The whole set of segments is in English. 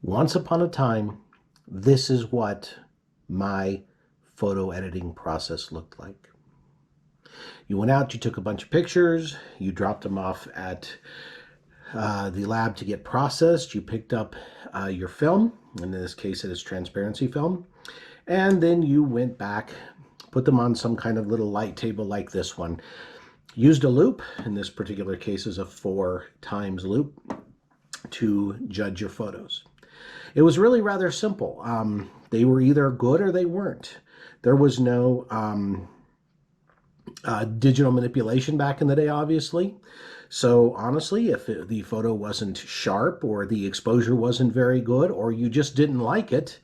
Once upon a time, this is what my photo editing process looked like. You went out, you took a bunch of pictures, you dropped them off at the lab to get processed, you picked up your film, in this case it is transparency film, and then you went back, put them on some kind of little light table like this one, used a loop, in this particular case is a 4 times loop, to judge your photos. It was really rather simple. They were either good or they weren't. There was no digital manipulation back in the day, obviously. So honestly, if the photo wasn't sharp or the exposure wasn't very good or you just didn't like it,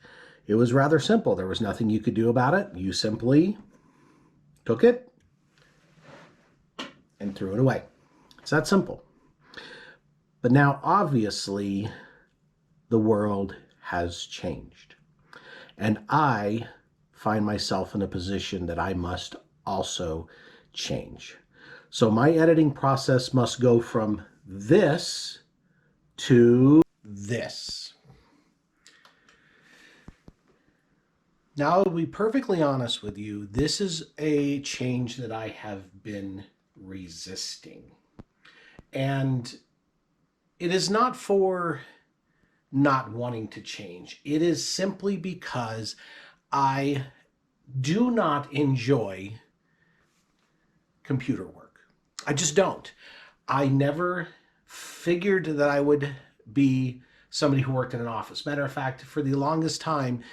it was rather simple. There was nothing you could do about it. You simply took it and threw it away. It's that simple. But now, obviously, the world has changed. And I find myself in a position that I must also change. So my editing process must go from this to this. Now, to be perfectly honest with you, this is a change that I have been resisting. And it is not for not wanting to change. It is simply because I do not enjoy computer work. I just don't. I never figured that I would be somebody who worked in an office. Matter of fact, for the longest time,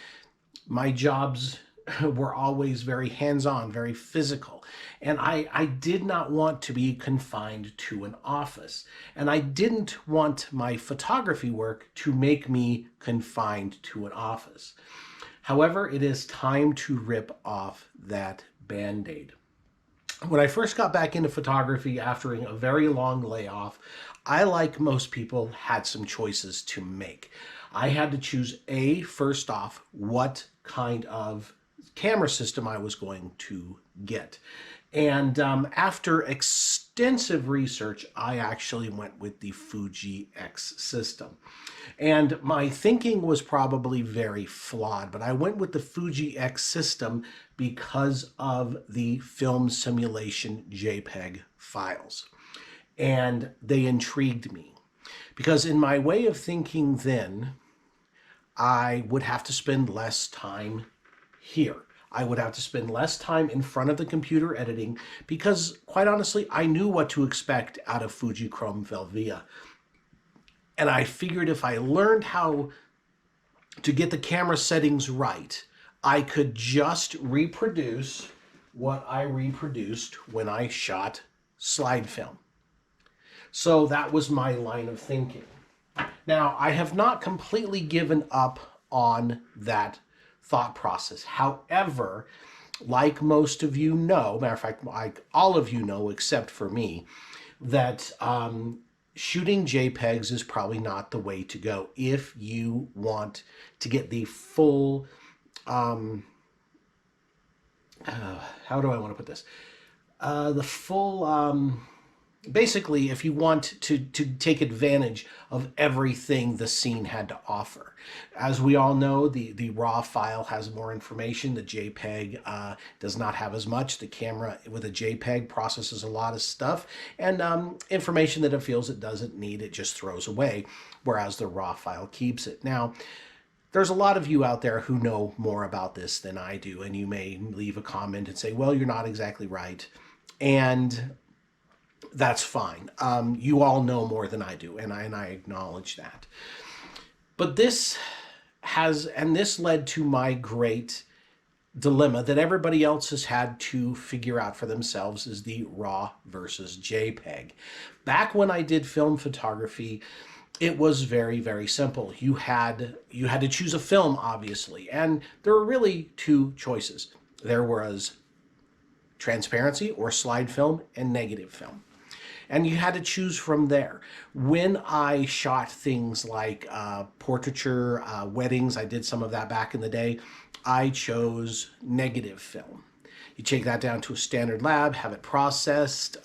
my jobs were always very hands-on, very physical. And I did not want to be confined to an office. And I didn't want my photography work to make me confined to an office. However, it is time to rip off that Band-Aid. When I first got back into photography after a very long layoff, I, like most people, had some choices to make. I had to choose first off, what kind of camera system I was going to get. And after extensive research, I actually went with the Fuji X system. And my thinking was probably very flawed, but I went with the Fuji X system because of the film simulation JPEG files. And they intrigued me. Because in my way of thinking then, I would have to spend less time here. I would have to spend less time in front of the computer editing because, quite honestly, I knew what to expect out of Fujichrome Velvia. And I figured if I learned how to get the camera settings right, I could just reproduce what I reproduced when I shot slide film. So that was my line of thinking. Now, I have not completely given up on that thought process. However, like most of you know, matter of fact, like all of you know except for me, that shooting JPEGs is probably not the way to go if you want to get the full, how do I want to put this? The full, basically, if you want to take advantage of everything the scene had to offer. As we all know, the RAW file has more information. The JPEG does not have as much. The camera with a JPEG processes a lot of stuff, and information that it feels it doesn't need, it just throws away, whereas the RAW file keeps it. Now, there's a lot of you out there who know more about this than I do, and you may leave a comment and say, well, you're not exactly right. And that's fine. You all know more than I do, and I acknowledge that. But this led to my great dilemma that everybody else has had to figure out for themselves, is the RAW versus JPEG. Back when I did film photography, it was very, very simple. You had to choose a film, obviously, and there were really two choices. There was transparency or slide film and negative film. And you had to choose from there. When I shot things like portraiture, weddings, I did some of that back in the day, I chose negative film. You take that down to a standard lab, have it processed.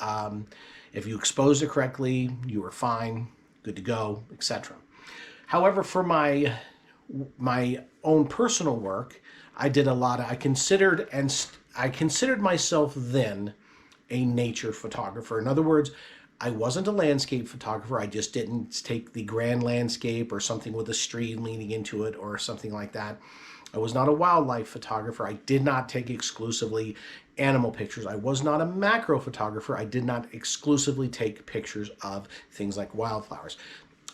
If you expose it correctly, you are fine, good to go, etc. However, for my my own personal work, I did a lot of, I considered myself then a nature photographer. In other words, I wasn't a landscape photographer. I just didn't take the grand landscape or something with a stream leading into it or something like that. I was not a wildlife photographer. I did not take exclusively animal pictures. I was not a macro photographer. I did not exclusively take pictures of things like wildflowers.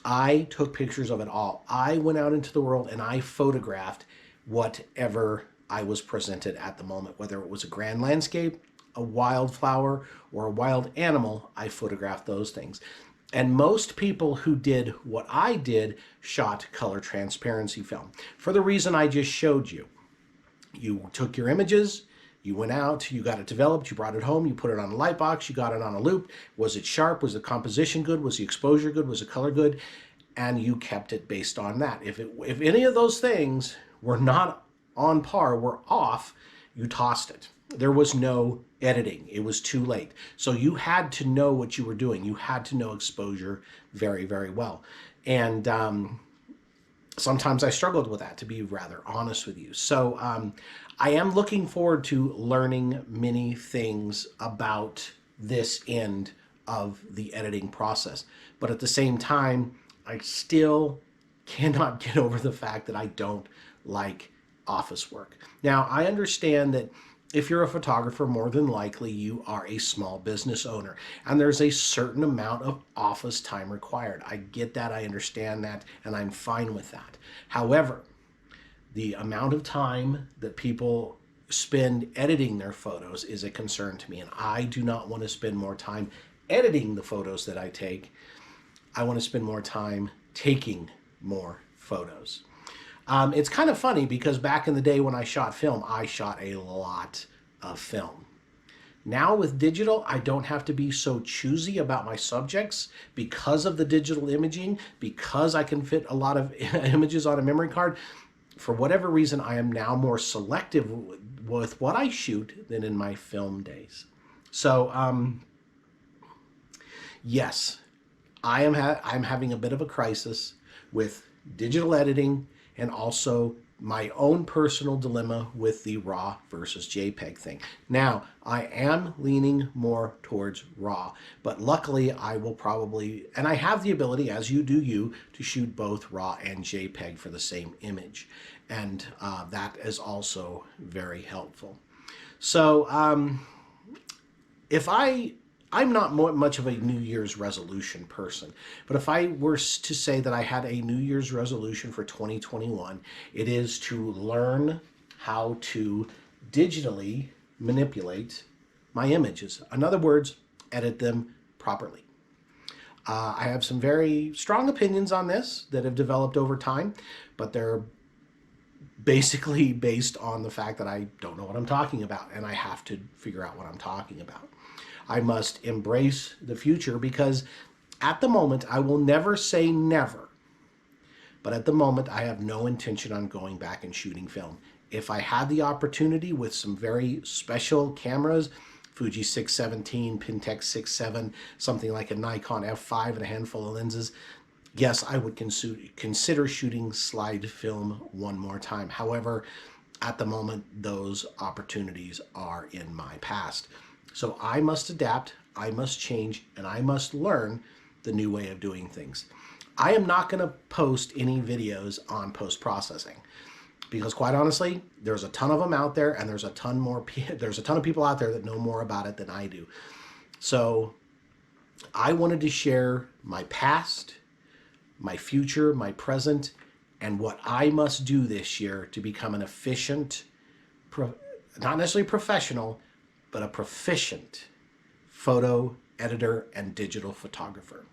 I took pictures of it all. I went out into the world and I photographed whatever I was presented at the moment, whether it was a grand landscape, a wildflower, or a wild animal. I photographed those things. And most people who did what I did shot color transparency film for the reason I just showed you. You took your images, you went out, you got it developed, you brought it home, you put it on a light box, you got it on a loop. Was it sharp? Was the composition good? Was the exposure good? Was the color good? And you kept it based on that. If any of those things were not on par, were off, you tossed it. There was no editing. It was too late. So you had to know what you were doing. You had to know exposure very, very well. And sometimes I struggled with that, to be rather honest with you. So I am looking forward to learning many things about this end of the editing process. But at the same time, I still cannot get over the fact that I don't like office work. Now, I understand that if you're a photographer, more than likely you are a small business owner, and there's a certain amount of office time required. I get that, I understand that, and I'm fine with that. However, the amount of time that people spend editing their photos is a concern to me, and I do not want to spend more time editing the photos that I take. I want to spend more time taking more photos. It's kind of funny because back in the day when I shot film, I shot a lot of film. Now with digital, I don't have to be so choosy about my subjects because of the digital imaging, because I can fit a lot of images on a memory card. For whatever reason, I am now more selective with what I shoot than in my film days. So, yes, I'm having a bit of a crisis with digital editing and also my own personal dilemma with the RAW versus JPEG thing. Now, I am leaning more towards RAW, but luckily I will probably, and I have the ability, as you do you, to shoot both RAW and JPEG for the same image. And that is also very helpful. So I'm not much of a New Year's resolution person, but if I were to say that I had a New Year's resolution for 2021, it is to learn how to digitally manipulate my images. In other words, edit them properly. I have some very strong opinions on this that have developed over time, but they're basically based on the fact that I don't know what I'm talking about, and I have to figure out what I'm talking about. I must embrace the future because at the moment, I will never say never, but at the moment, I have no intention on going back and shooting film. If I had the opportunity with some very special cameras, Fuji 617, Pentax 6.7, something like a Nikon F5 and a handful of lenses, yes, I would consider shooting slide film one more time. However, at the moment, those opportunities are in my past. So I must adapt, I must change, and I must learn the new way of doing things. I am not going to post any videos on post-processing because, quite honestly, there's a ton of them out there, and there's a ton of people out there that know more about it than I do. So I wanted to share my past, my future, my present, and what I must do this year to become an efficient, not necessarily professional, but a proficient photo editor and digital photographer.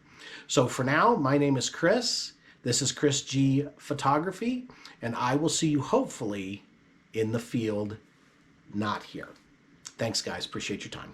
So for now, my name is Chris. This is Chris G Photography, and I will see you hopefully in the field, not here. Thanks, guys. Appreciate your time.